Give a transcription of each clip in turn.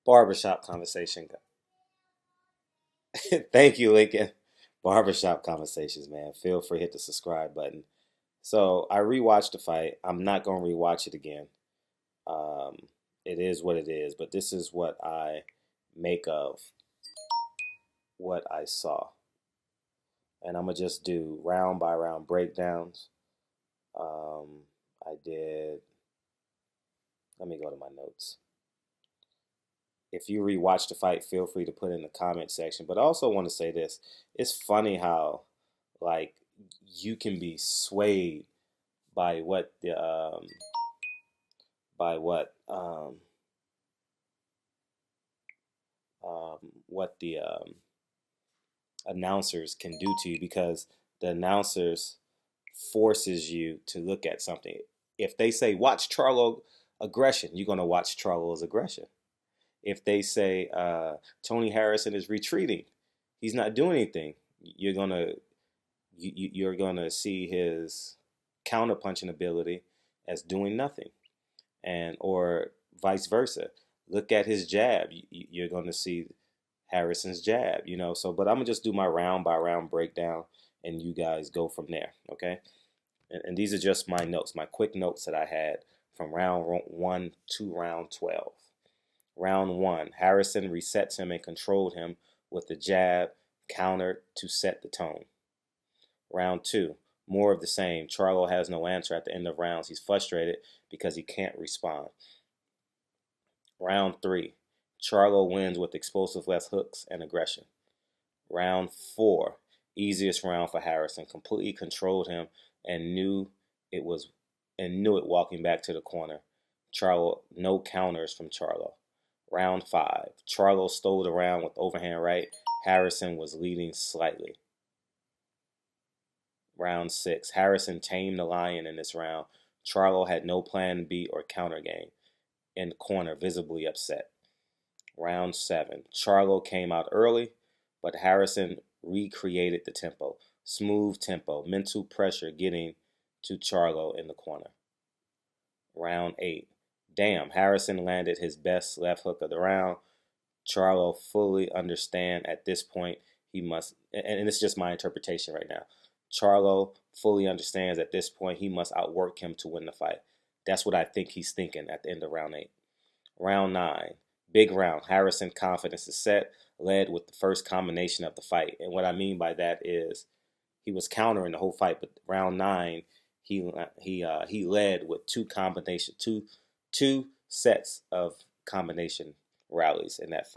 Barbershop conversation. Thank you, Lincoln. Barbershop conversations, man. Feel free to hit the subscribe button. So I rewatched the fight. I'm not gonna rewatch it again. Um, it is what it is, but this is what I make of what I saw, and I'm gonna just do round by round breakdowns. Um, I did. Let me go to my notes. If you rewatch the fight, feel free to put in the comment section. But I also want to say this: it's funny how, like, you can be swayed by by what the announcers can do to you, because the announcers forces you to look at something. If they say watch Charlo aggression, you're gonna watch Charlo's aggression. If they say Tony Harrison is retreating, he's not doing anything, you're gonna see his counterpunching ability as doing nothing, and or vice versa. Look at his jab. You're gonna see Harrison's jab. So, but I'm gonna just do my round by round breakdown, and you guys go from there. Okay. And these are just my notes, my quick notes that I had from round 1 to round 12. Round 1, Harrison resets him and controlled him with the jab, countered to set the tone. Round 2, more of the same. Charlo has no answer at the end of rounds. He's frustrated because he can't respond. Round 3, Charlo wins with explosive left hooks and aggression. Round 4, easiest round for Harrison. Completely controlled him and knew it walking back to the corner. Charlo, no counters from Charlo. Round 5, Charlo stole the round with overhand right. Harrison was leading slightly. Round 6, Harrison tamed the lion in this round. Charlo had no plan B or counter game. In the corner, visibly upset. Round 7, Charlo came out early, but Harrison recreated the tempo. Smooth tempo, mental pressure getting to Charlo in the corner. Round 8, damn, Harrison landed his best left hook of the round. Charlo fully understand at this point he must, and it's just my interpretation right now. Charlo fully understands at this point he must outwork him to win the fight. That's what I think he's thinking at the end of round 8. Round 9, big round. Harrison confidence is set, led with the first combination of the fight. And what I mean by that is he was countering the whole fight, but round 9 he led with two sets of combination rallies in that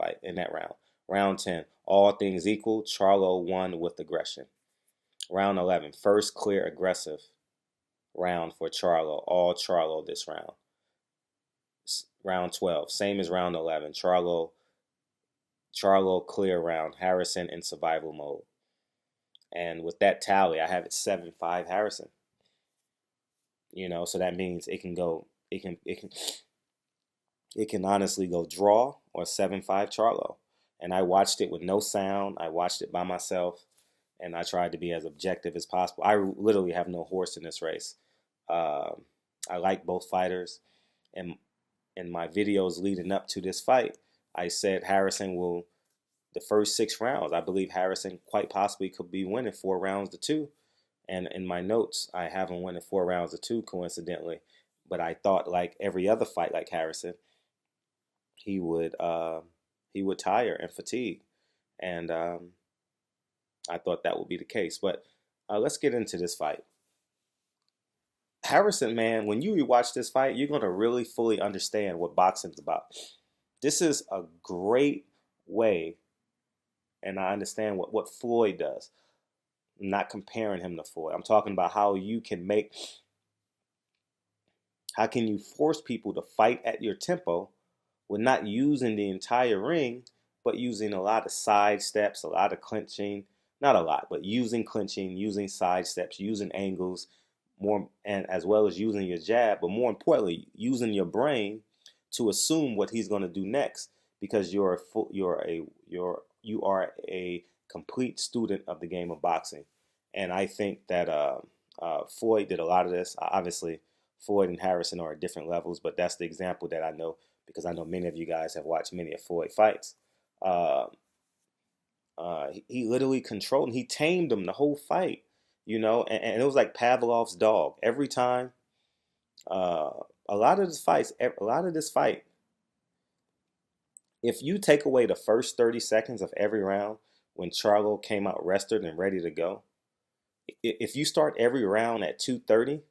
round. Round 10, all things equal, Charlo won with aggression. Round 11, first clear aggressive round for Charlo, all Charlo this round. Round 12, same as round 11, Charlo clear round, Harrison in survival mode. And with that tally, I have it 7-5 Harrison. So that means it can honestly go draw or 7-5 Charlo. And I watched it with no sound. I watched it by myself, and I tried to be as objective as possible. I literally have no horse in this race. I like both fighters, and in my videos leading up to this fight, I said the first 6 rounds, I believe Harrison quite possibly could be winning 4 rounds to 2. And in my notes, I have him winning 4 rounds to 2, coincidentally. But I thought, like every other fight, like Harrison, he would tire and fatigue, and I thought that would be the case. But let's get into this fight. Harrison, man, when you rewatch this fight, you're gonna really fully understand what boxing's about. This is a great way, and I understand what Floyd does. I'm not comparing him to Floyd. I'm talking about how can you force people to fight at your tempo with not using the entire ring, but using a lot of side steps, a lot of clinching, not a lot, but using clinching, using side steps, using angles, more, and as well as using your jab, but more importantly, using your brain to assume what he's going to do next, because you are a complete student of the game of boxing. And I think that Floyd did a lot of this. Obviously, Floyd and Harrison are at different levels, but that's the example that I know because I know many of you guys have watched many of Floyd fights. Uh, he literally controlled him. He tamed him the whole fight, and it was like Pavlov's dog. Every time, uh, a lot of this fight, if you take away the first 30 seconds of every round when Charlo came out rested and ready to go, if you start every round at 2:30,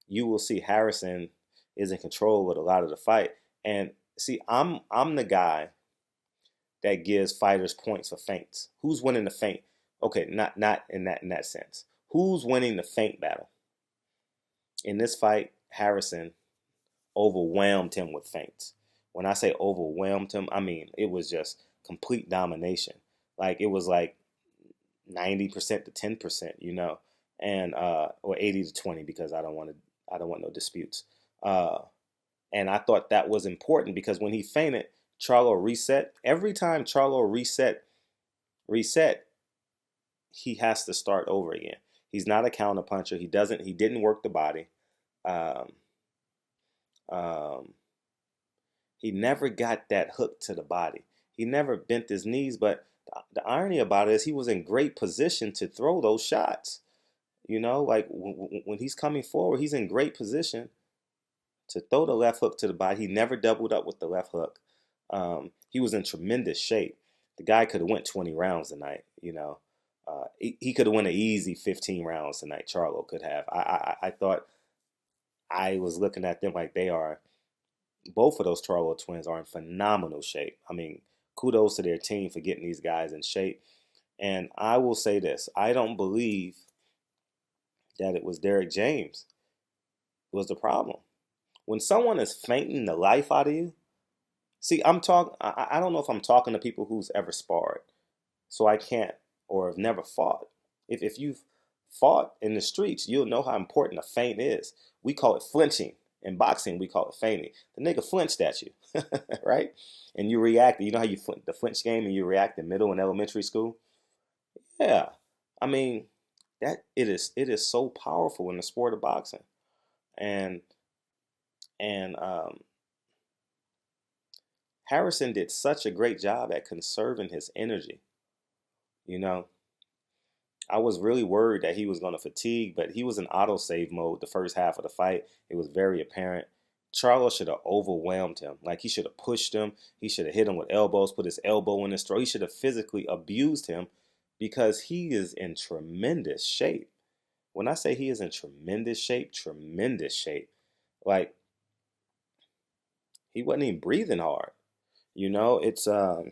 you will see Harrison is in control with a lot of the fight. And see, I'm the guy that gives fighters points for feints. Who's winning the feint? Okay, not in that sense. Who's winning the feint battle? In this fight, Harrison overwhelmed him with feints. When I say overwhelmed him, I mean it was just complete domination. Like it was like 90% to 10%, and or 80 to 20 because I don't want no disputes. Uh, and I thought that was important because when he fainted, Charlo reset. Every time Charlo reset, he has to start over again. He's not a counter puncher. He didn't work the body. Um, um, he never got that hook to the body. He never bent his knees, but the irony about it is he was in great position to throw those shots. Like when he's coming forward, he's in great position to throw the left hook to the body. He never doubled up with the left hook. He was in tremendous shape. The guy could have went 20 rounds tonight. He could have went an easy 15 rounds tonight. Charlo could have. I thought I was looking at them like they are. Both of those Charlo twins are in phenomenal shape. I mean, kudos to their team for getting these guys in shape. And I will say this: I don't believe that it was Derek James was the problem. When someone is fainting the life out of you, see, I'm talking. I don't know if I'm talking to people who's ever sparred, so I can't or have never fought. If you've fought in the streets, you'll know how important a feint is. We call it flinching. In boxing, we call it feinting. The nigga flinched at you, right? And you react. You know how the flinch game and you react in middle and elementary school? Yeah. I mean, it is so powerful in the sport of boxing. And and Harrison did such a great job at conserving his energy. You know, I was really worried that he was going to fatigue, but he was in autosave mode the first half of the fight. It was very apparent. Charlo should have overwhelmed him. Like he should have pushed him. He should have hit him with elbows, put his elbow in his throat. He should have physically abused him because he is in tremendous shape. When I say he is in tremendous shape. Like he wasn't even breathing hard. It's um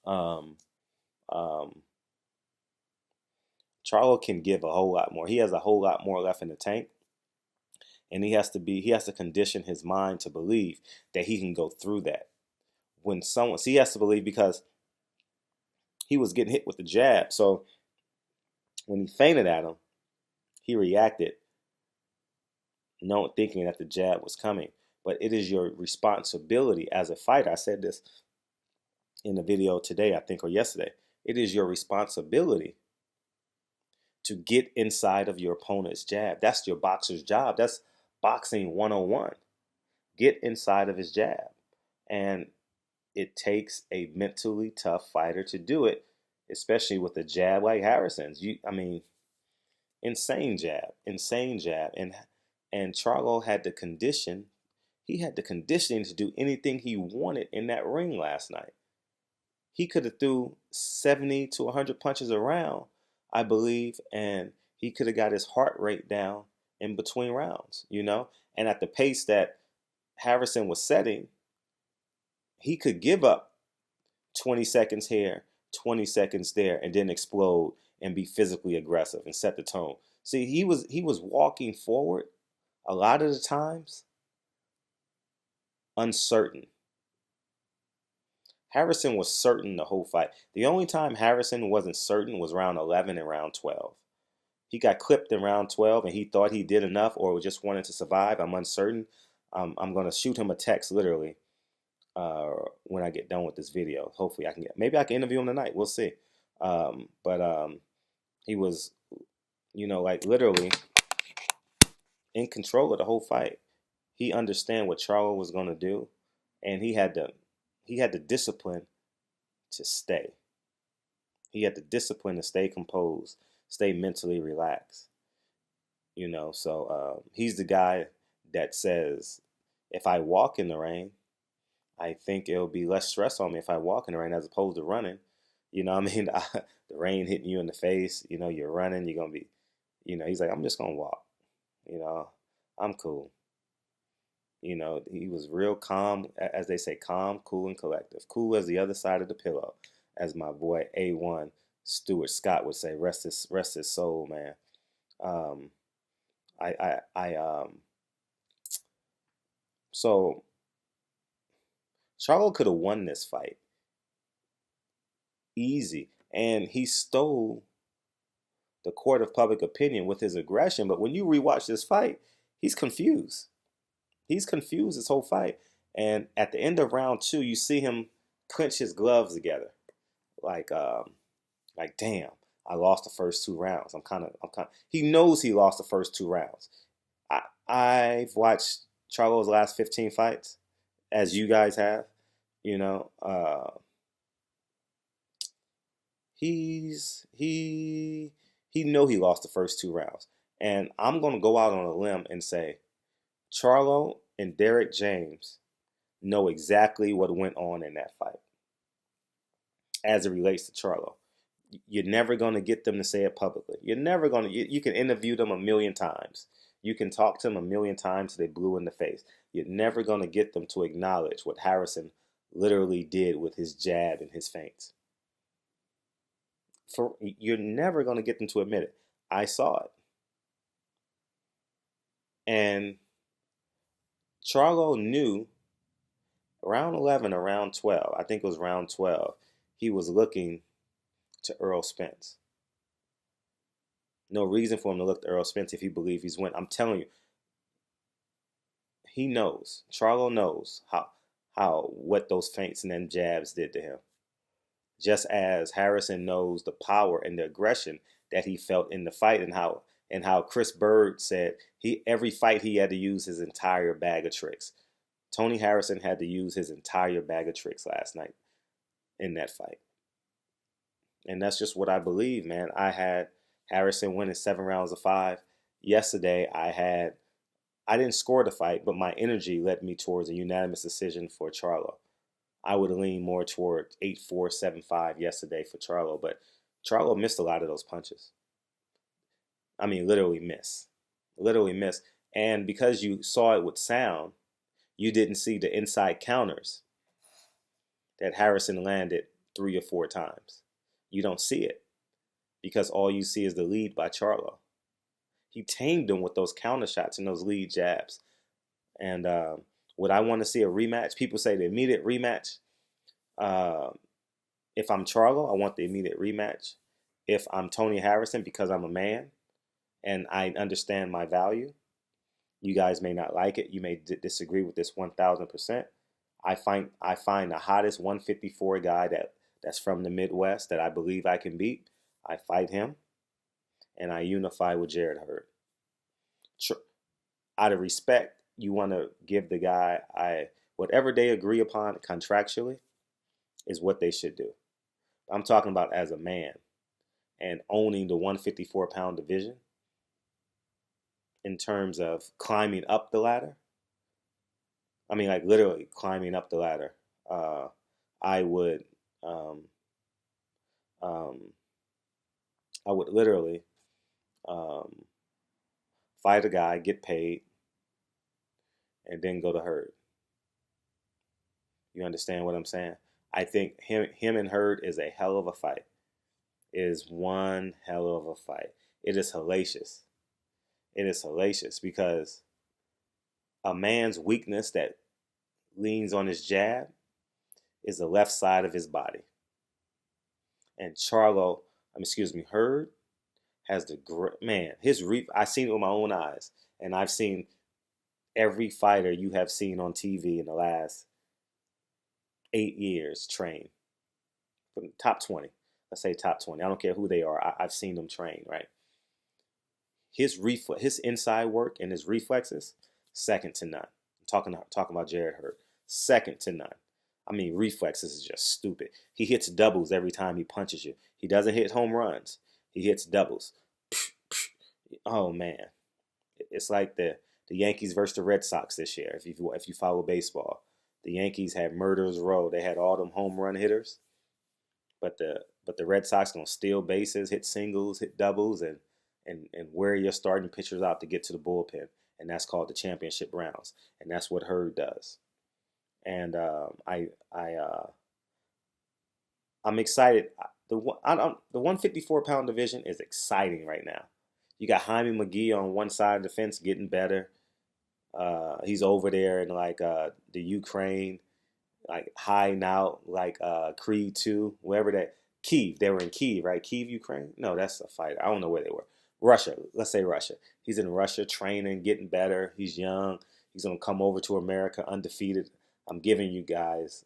um Charlo can give a whole lot more. He has a whole lot more left in the tank. And he has to condition his mind to believe that he can go through that. He has to believe because he was getting hit with the jab. So when he feinted at him, he reacted, thinking that the jab was coming. But it is your responsibility as a fighter. I said this in the video today, I think, or yesterday. It is your responsibility to get inside of your opponent's jab. That's your boxer's job. That's boxing 101. Get inside of his jab. And it takes a mentally tough fighter to do it, especially with a jab like Harrison's. Insane jab, and Charlo had the condition. He had the conditioning to do anything he wanted in that ring last night. He could have threw 70 to 100 punches around, I believe, and he could have got his heart rate down in between rounds, And at the pace that Harrison was setting, he could give up 20 seconds here, 20 seconds there, and then explode and be physically aggressive and set the tone. See, he was walking forward a lot of the times uncertain. Harrison was certain the whole fight. The only time Harrison wasn't certain was round 11 and round 12. He got clipped in round 12 and he thought he did enough or just wanted to survive. I'm uncertain. I'm going to shoot him a text literally when I get done with this video. Hopefully maybe I can interview him tonight. We'll see. But he was, like literally in control of the whole fight. He understand what Charlo was gonna do, and he had the discipline to stay. He had the discipline to stay composed, stay mentally relaxed. So he's the guy that says, if I walk in the rain, I think it'll be less stress on me if I walk in the rain as opposed to running. What I mean? The rain hitting you in the face, you're running, you're going to be, he's like, I'm just going to walk. You know, I'm cool. He was real calm, as they say, calm, cool, and collective. Cool as the other side of the pillow, as my boy A1 Stuart Scott would say. Rest his soul, man. Um, I so Charlo could have won this fight easy, and he stole the court of public opinion with his aggression. But when you rewatch this fight, he's confused. He's confused this whole fight. And at the end of round two, you see him clench his gloves together, like, damn, I lost the first 2 rounds. He knows he lost the first 2 rounds. I've watched Charlo's last 15 fights, as you guys have. You know, he lost the first 2 rounds, and I'm gonna go out on a limb and say Charlo and Derek James know exactly what went on in that fight as it relates to Charlo. You're never going to get them to say it publicly. You're never going to, you can interview them a million times. You can talk to them a million times till they blue in the face. You're never going to get them to acknowledge what Harrison literally did with his jab and his feints. You're never going to get them to admit it. I saw it. And Charlo knew round 11 or round 12, I think it was round 12, he was looking to Earl Spence. No reason for him to look to Earl Spence if he believes he's win. I'm telling you, he knows. Charlo knows how what those feints and then jabs did to him. Just as Harrison knows the power and the aggression that he felt in the fight, and how Chris Bird said every fight he had to use his entire bag of tricks. Tony Harrison had to use his entire bag of tricks last night in that fight. And that's just what I believe, man. I had Harrison winning 7 rounds of 5. Yesterday, I didn't score the fight, but my energy led me towards a unanimous decision for Charlo. I would lean more toward 8-4, 7-5 yesterday for Charlo, but Charlo missed a lot of those punches. I mean, literally missed. Literally missed. And because you saw it with sound, you didn't see the inside counters that Harrison landed 3 or 4 times. You don't see it because all you see is the lead by Charlo. He tamed him with those counter shots and those lead jabs. And would I want to see a rematch? People say the immediate rematch. If I'm Charlo, I want the immediate rematch. If I'm Tony Harrison, because I'm a man and I understand my value, you guys may not like it. You may disagree with this 1,000%. I find the hottest 154 guy that's from the Midwest that I believe I can beat. I fight him, and I unify with Jared Hurd. Out of respect, you want to give the guy whatever they agree upon contractually is what they should do. I'm talking about as a man and owning the 154-pound division in terms of climbing up the ladder. I mean, like literally climbing up the ladder. I would literally fight a guy, get paid, and then go to Hurd. You understand what I'm saying? I think him and Hurd is a hell of a fight. It is one hell of a fight. It is hellacious. It is hellacious because a man's weakness that leans on his jab is the left side of his body. And Hurd has I've seen it with my own eyes. And I've seen every fighter you have seen on TV in the last 8 years train. From top 20. Let's say top 20. I don't care who they are. I've seen them train, right? His inside work and his reflexes, second to none. talking about Jared Hurd. Second to none. I mean, reflexes is just stupid. He hits doubles every time he punches you. He doesn't hit home runs. He hits doubles. Oh man, it's like the Yankees versus the Red Sox this year. If you follow baseball, the Yankees had murderers row. They had all them home run hitters, but the Red Sox gonna steal bases, hit singles, hit doubles, and wear your starting pitchers out to get to the bullpen, and that's called the championship rounds, and that's what Hurd does. And I'm excited. The 154-pound division is exciting right now. You got Jaime McGee on one side of the fence getting better. He's over there in like the Ukraine, like hiding out like Creed 2, wherever that Kiev. They were in Kiev, right? Kiev, Ukraine? No, that's a fight. I don't know where they were. Russia. Let's say Russia. He's in Russia training, getting better. He's young. He's gonna come over to America undefeated. I'm giving you guys.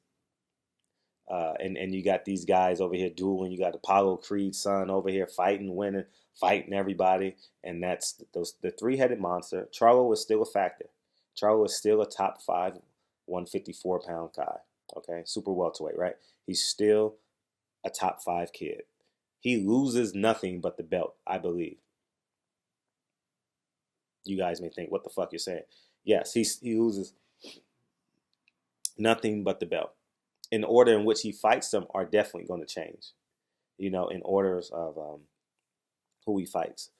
And you got these guys over here dueling. You got Apollo Creed's son over here fighting, winning, fighting everybody. And that's the three-headed monster. Charlo is still a factor. Charlo is still a top 5 154-pound guy. Okay, super welterweight, right? He's still a top 5 kid. He loses nothing but the belt, I believe. You guys may think, what the fuck you're saying? Yes, he loses nothing but the belt. In the order in which he fights them are definitely going to change, in orders of who he fights.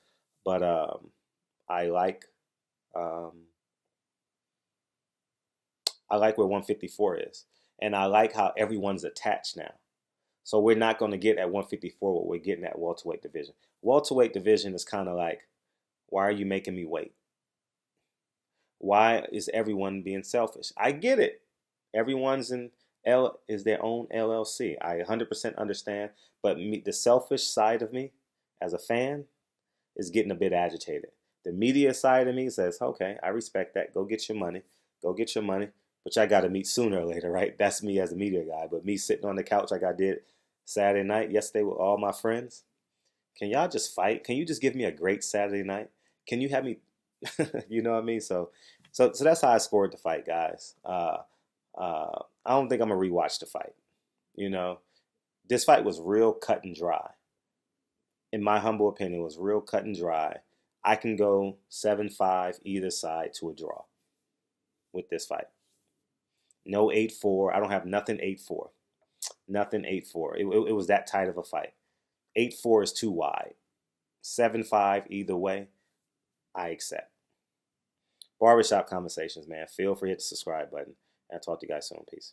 But I like where 154 is, and I like how everyone's attached now. So we're not going to get at 154 what we're getting at welterweight division. Welterweight division is kind of like, why are you making me wait? Why is everyone being selfish? I get it. Everyone's is their own LLC. I 100% understand, but the selfish side of me as a fan is getting a bit agitated. The media side of me says, okay, I respect that. Go get your money. Go get your money. But I got to meet sooner or later, right? That's me as a media guy. But me sitting on the couch like I did Saturday night yesterday with all my friends, can y'all just fight? Can you just give me a great Saturday night? Can you have me, you know what I mean? So that's how I scored the fight, guys. I don't think I'm going to rewatch the fight. This fight was real cut and dry. In my humble opinion, it was real cut and dry. I can go 7-5 either side to a draw with this fight. No 8-4. I don't have nothing 8-4. Nothing 8-4. It was that tight of a fight. 8-4 is too wide. 7-5 either way, I accept. Barbershop Conversations, man. Feel free to hit the subscribe button. And I'll talk to you guys soon. Peace.